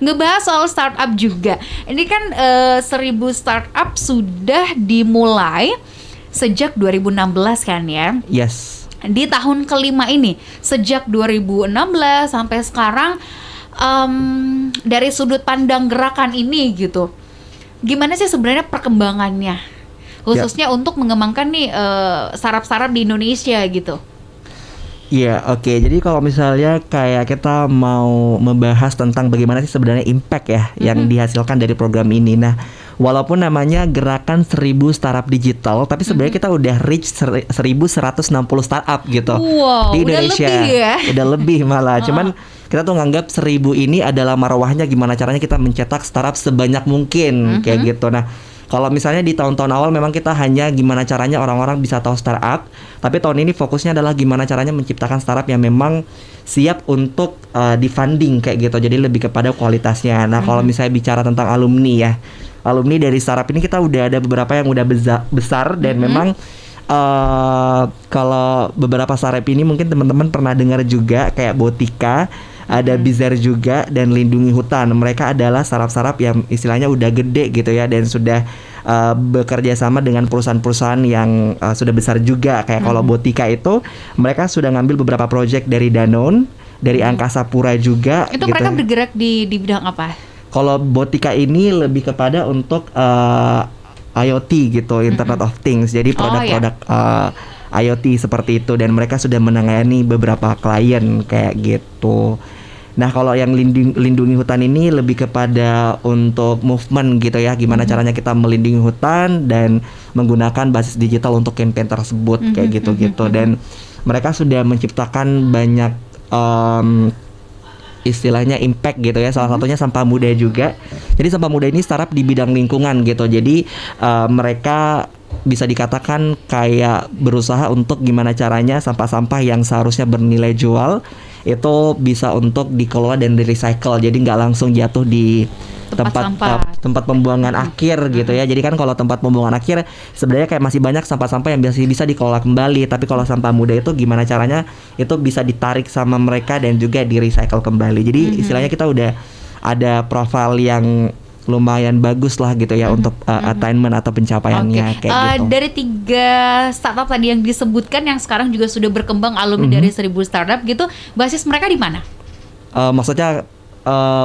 Ngebahas soal startup juga. Ini kan 1000 startup sudah dimulai sejak 2016 kan ya? Yes. Di tahun kelima ini, sejak 2016 sampai sekarang, dari sudut pandang gerakan ini gitu, gimana sih sebenarnya perkembangannya? Khususnya untuk mengembangkan nih startup-startup di Indonesia gitu. Iya, oke. Jadi kalau misalnya kayak kita mau membahas tentang bagaimana sih sebenarnya impact ya yang dihasilkan dari program ini. Nah, walaupun namanya gerakan 1000 startup digital, tapi sebenarnya kita udah reach 1160 startup gitu di Indonesia. Udah lebih ya? Udah lebih malah. Cuman kita tuh nganggap 1000 ini adalah marwahnya gimana caranya kita mencetak startup sebanyak mungkin kayak gitu. Nah, kalau misalnya di tahun-tahun awal memang kita hanya gimana caranya orang-orang bisa tahu startup, tapi tahun ini fokusnya adalah gimana caranya menciptakan startup yang memang siap untuk di-funding kayak gitu. Jadi lebih kepada kualitasnya. Nah, kalau misalnya bicara tentang alumni ya, alumni dari startup ini kita udah ada beberapa yang udah besar dan memang kalau beberapa startup ini mungkin teman-teman pernah dengar juga kayak Botika, ada Bizar juga, dan Lindungi Hutan. Mereka adalah startup-startup yang istilahnya udah gede gitu ya, dan sudah bekerja sama dengan perusahaan-perusahaan yang sudah besar juga. Kayak kalau Botika itu mereka sudah ngambil beberapa project dari Danone, dari Angkasa Pura juga. Itu gitu. mereka bergerak di bidang apa? Kalau Botika ini lebih kepada untuk IoT gitu, Internet of Things. Jadi produk-produk IoT seperti itu, dan mereka sudah menangani beberapa klien kayak gitu. Nah, kalau yang lindungi hutan ini lebih kepada untuk movement gitu ya, gimana caranya kita melindungi hutan dan menggunakan basis digital untuk campaign tersebut kayak gitu-gitu. Dan mereka sudah menciptakan banyak istilahnya impact gitu ya. Salah satunya Sampah Muda juga. Jadi Sampah Muda ini startup di bidang lingkungan gitu. Jadi mereka bisa dikatakan kayak berusaha untuk gimana caranya sampah-sampah yang seharusnya bernilai jual itu bisa untuk dikelola dan di-recycle. Jadi nggak langsung jatuh di tempat pembuangan akhir gitu ya. Jadi kan kalau tempat pembuangan akhir sebenarnya kayak masih banyak sampah-sampah yang bisa dikelola kembali. Tapi kalau Sampah Muda itu gimana caranya itu bisa ditarik sama mereka dan juga di-recycle kembali. Jadi istilahnya kita udah ada profil yang lumayan bagus lah gitu ya untuk attainment atau pencapaiannya kayak gitu. Dari 3 startup tadi yang disebutkan yang sekarang juga sudah berkembang alumni dari 1000 startup gitu, basis mereka di mana? Maksudnya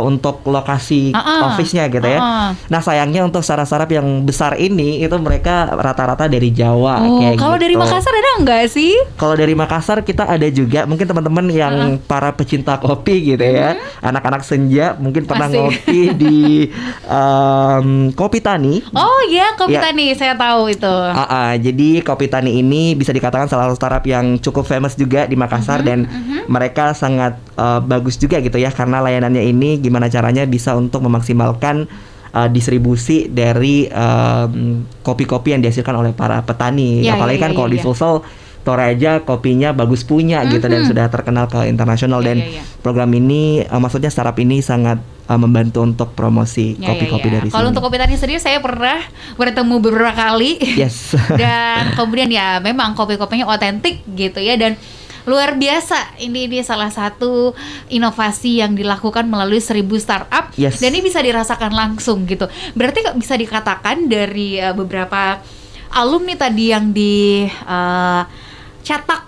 untuk lokasi office-nya gitu ya. Nah, sayangnya untuk startup-startup yang besar ini itu mereka rata-rata dari Jawa kayak gitu. Kalau dari Makassar ada nggak sih? Kalau dari Makassar kita ada juga, mungkin teman-teman yang para pecinta kopi gitu ya, anak-anak senja mungkin pernah ngopi di Kopi Tani. Oh iya, Kopi Tani, saya tahu itu. Jadi Kopi Tani ini bisa dikatakan salah satu startup yang cukup famous juga di Makassar, dan mereka sangat bagus juga gitu ya, karena layanannya ini gimana caranya bisa untuk memaksimalkan distribusi dari kopi-kopi yang dihasilkan oleh para petani. Apalagi kan kalau di Sulsel, Toraja kopinya bagus punya gitu, dan sudah terkenal ke internasional. Dan program ini maksudnya startup ini sangat membantu untuk promosi kopi-kopi dari sini. Kalau untuk Kopi Tani sendiri saya pernah bertemu beberapa kali. Yes. Dan kemudian ya memang kopi-kopinya otentik gitu ya, dan luar biasa. Ini salah satu inovasi yang dilakukan melalui 1000 startup. Dan ini bisa dirasakan langsung gitu. Berarti bisa dikatakan dari beberapa alumni tadi yang dicetak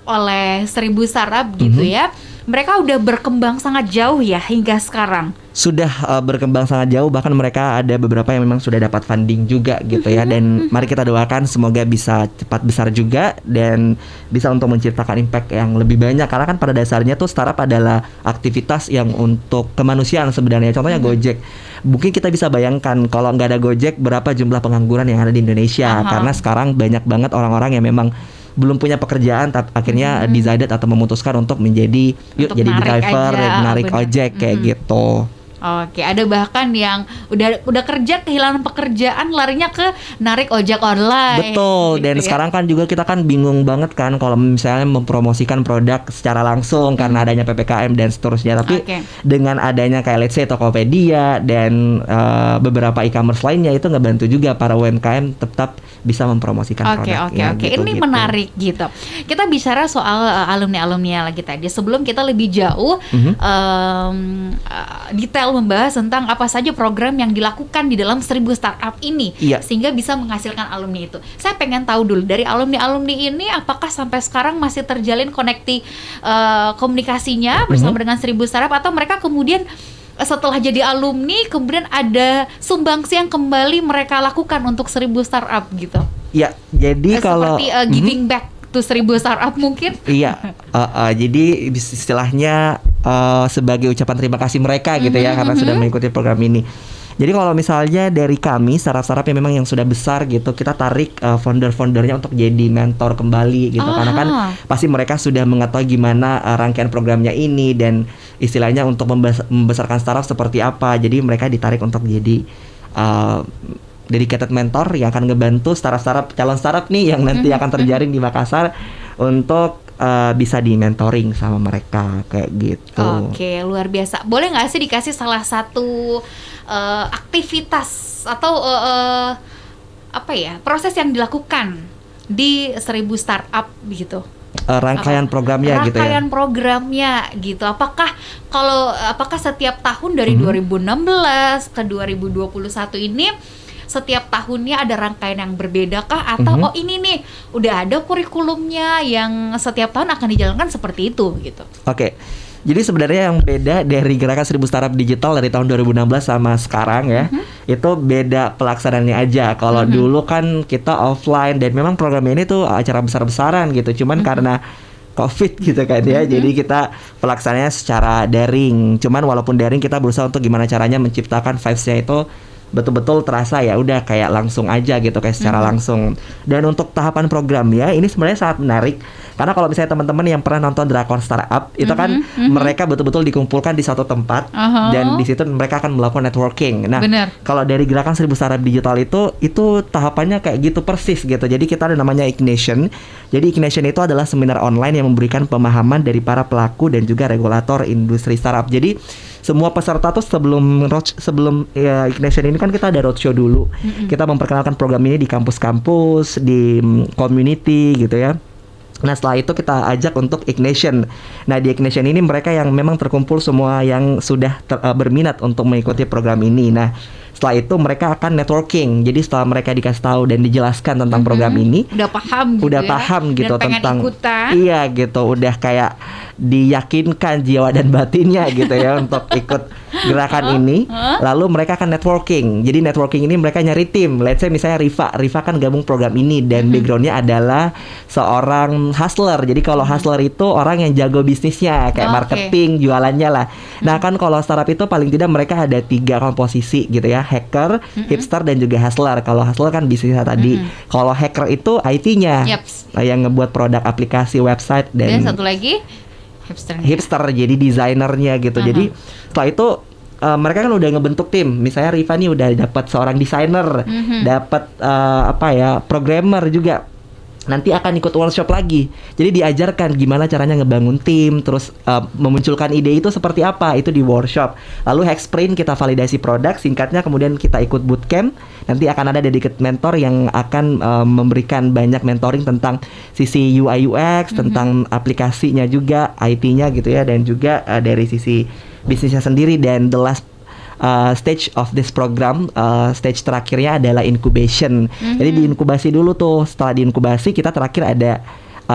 oleh 1000 startup gitu ya, mereka udah berkembang sangat jauh ya hingga sekarang. Sudah berkembang sangat jauh, bahkan mereka ada beberapa yang memang sudah dapat funding juga gitu ya. Dan mari kita doakan semoga bisa cepat besar juga dan bisa untuk menciptakan impact yang lebih banyak. Karena kan pada dasarnya tuh startup adalah aktivitas yang untuk kemanusiaan sebenarnya. Contohnya Gojek. Mungkin kita bisa bayangkan kalau nggak ada Gojek berapa jumlah pengangguran yang ada di Indonesia. Karena sekarang banyak banget orang-orang yang memang belum punya pekerjaan, tapi akhirnya decided atau memutuskan untuk menjadi jadi driver, narik ojek kayak gitu. Oke, ada bahkan yang udah kerja kehilangan pekerjaan larinya ke narik ojek online. Betul, gitu dan sekarang kan juga kita kan bingung banget kan kalau misalnya mempromosikan produk secara langsung karena adanya PPKM dan seterusnya. Tapi dengan adanya kayak let's say Tokopedia dan beberapa e-commerce lainnya itu ngebantu juga para UMKM tetap bisa mempromosikan produknya. Oke. Ini menarik gitu. Kita bicara soal alumni-alumni lagi tadi. Sebelum kita lebih jauh detail bakal membahas tentang apa saja program yang dilakukan di dalam 1000 startup ini, sehingga bisa menghasilkan alumni itu. Saya pengen tahu dulu dari alumni ini apakah sampai sekarang masih terjalin komunikasinya bersama dengan 1000 startup, atau mereka kemudian setelah jadi alumni kemudian ada sumbangsi yang kembali mereka lakukan untuk 1000 startup gitu. Ya, jadi kalau seperti giving back to 1000 startup mungkin. Iya, jadi istilahnya sebagai ucapan terima kasih mereka gitu ya, karena sudah mengikuti program ini. Jadi kalau misalnya dari kami startup-startup yang memang yang sudah besar gitu, kita tarik founder-foundernya untuk jadi mentor kembali gitu, karena kan pasti mereka sudah mengetahui gimana rangkaian programnya ini dan istilahnya untuk membesarkan startup seperti apa. Jadi mereka ditarik untuk jadi dedicated mentor yang akan ngebantu startup calon startup nih yang nanti akan terjaring di Makassar untuk bisa di mentoring sama mereka kayak gitu. Oke, luar biasa. Boleh nggak sih dikasih salah satu aktivitas atau proses yang dilakukan di 1000 startup gitu? Rangkaian programnya gitu ya. Rangkaian programnya gitu. Apakah setiap tahun dari 2016 ke 2021 ini setiap tahunnya ada rangkaian yang berbeda kah, atau ini nih udah ada kurikulumnya yang setiap tahun akan dijalankan seperti itu gitu? Oke. Jadi sebenarnya yang beda dari gerakan 1000 startup digital dari tahun 2016 sama sekarang ya, itu beda pelaksanaannya aja. Kalau dulu kan kita offline dan memang program ini tuh acara besar-besaran gitu. Cuman karena COVID gitu kan ya, jadi kita pelaksanaannya secara daring. Cuman walaupun daring kita berusaha untuk gimana caranya menciptakan vibes-nya itu betul-betul terasa ya udah kayak langsung aja gitu, kayak secara langsung. Dan untuk tahapan programnya ini sebenarnya sangat menarik, karena kalau misalnya teman-teman yang pernah nonton Drakor Startup itu kan mereka betul-betul dikumpulkan di satu tempat dan di situ mereka akan melakukan networking. Nah, kalau dari gerakan 1000 startup digital itu tahapannya kayak gitu persis gitu. Jadi kita ada namanya Ignition. Jadi Ignition itu adalah seminar online yang memberikan pemahaman dari para pelaku dan juga regulator industri startup. Jadi semua peserta tuh sebelum Ignition ini kan kita ada roadshow dulu. Kita memperkenalkan program ini di kampus-kampus, di community gitu ya. Nah setelah itu kita ajak untuk Ignition. Nah di Ignition ini mereka yang memang terkumpul semua yang sudah berminat untuk mengikuti program ini. Nah setelah itu mereka akan networking. Jadi setelah mereka dikasih tahu dan dijelaskan tentang program ini, udah paham gitu dan tentang ikutan. Iya gitu, udah kayak diyakinkan jiwa dan batinnya gitu ya untuk ikut gerakan ini. Lalu mereka akan networking. Jadi networking ini mereka nyari tim. Let's say misalnya Riva kan gabung program ini dan backgroundnya adalah seorang hustler. Jadi kalau hustler itu orang yang jago bisnisnya, kayak marketing, jualannya lah. Nah kan kalau startup itu paling tidak mereka ada 3 komposisi gitu ya, hacker, hipster dan juga hustler. Kalau hustler kan bisnisnya tadi. Kalau hacker itu IT-nya, yang ngebuat produk, aplikasi, website dan satu lagi hipster jadi desainernya gitu. Jadi setelah itu mereka kan udah ngebentuk tim. Misalnya Riva nih udah dapat seorang desainer, dapat programmer juga. Nanti akan ikut workshop lagi. Jadi diajarkan gimana caranya ngebangun tim, terus memunculkan ide itu seperti apa, itu di workshop. Lalu hack sprint kita validasi produk, singkatnya kemudian kita ikut bootcamp. Nanti akan ada dedicated mentor yang akan memberikan banyak mentoring tentang sisi UI UX, tentang aplikasinya juga, IT-nya gitu ya, dan juga dari sisi bisnisnya sendiri. Dan the last stage of this program, stage terakhirnya adalah incubation. Jadi diinkubasi dulu tuh. Setelah diinkubasi kita terakhir ada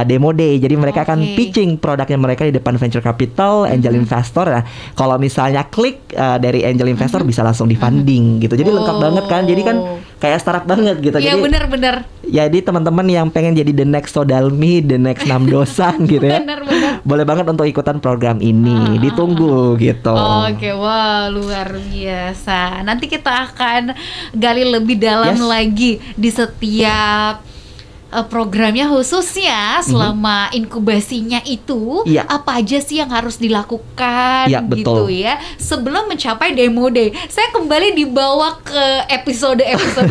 demo day. Jadi mereka akan pitching produknya mereka di depan venture capital, angel investor. Nah, kalau misalnya klik dari angel investor bisa langsung di funding gitu. Jadi lengkap banget kan. Jadi kan kayak startup banget gitu. Iya bener. Jadi teman-teman yang pengen jadi the next Sodalmi, the next Namdosan gitu ya, boleh banget untuk ikutan program ini. Ditunggu gitu. Oke, wah luar biasa. Nanti kita akan gali lebih dalam lagi di setiap programnya, khususnya selama inkubasinya itu apa aja sih yang harus dilakukan gitu ya sebelum mencapai demo day. Saya kembali dibawa ke episode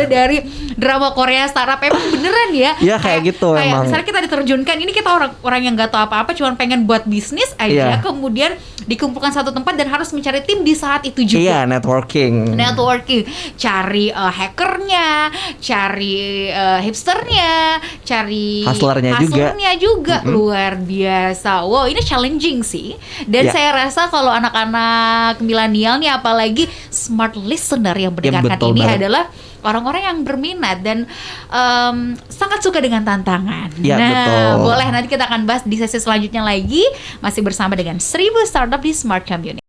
dari drama Korea Startup. Emang beneran ya? Iya kayak gitu emang. Misalnya kita diterjunkan, ini kita orang yang nggak tahu apa-apa, cuma pengen buat bisnis aja, kemudian dikumpulkan satu tempat dan harus mencari tim di saat itu juga. Iya, networking, cari hackernya, cari hipsternya, cari hustlernya juga. Luar biasa. Wow, ini challenging sih. Dan saya rasa kalau anak-anak milenial nih, apalagi smart listener yang mendengarkan ini adalah orang-orang yang berminat dan sangat suka dengan tantangan. Betul. Boleh nanti kita akan bahas di sesi selanjutnya lagi, masih bersama dengan 1000 Startup di Smart Community.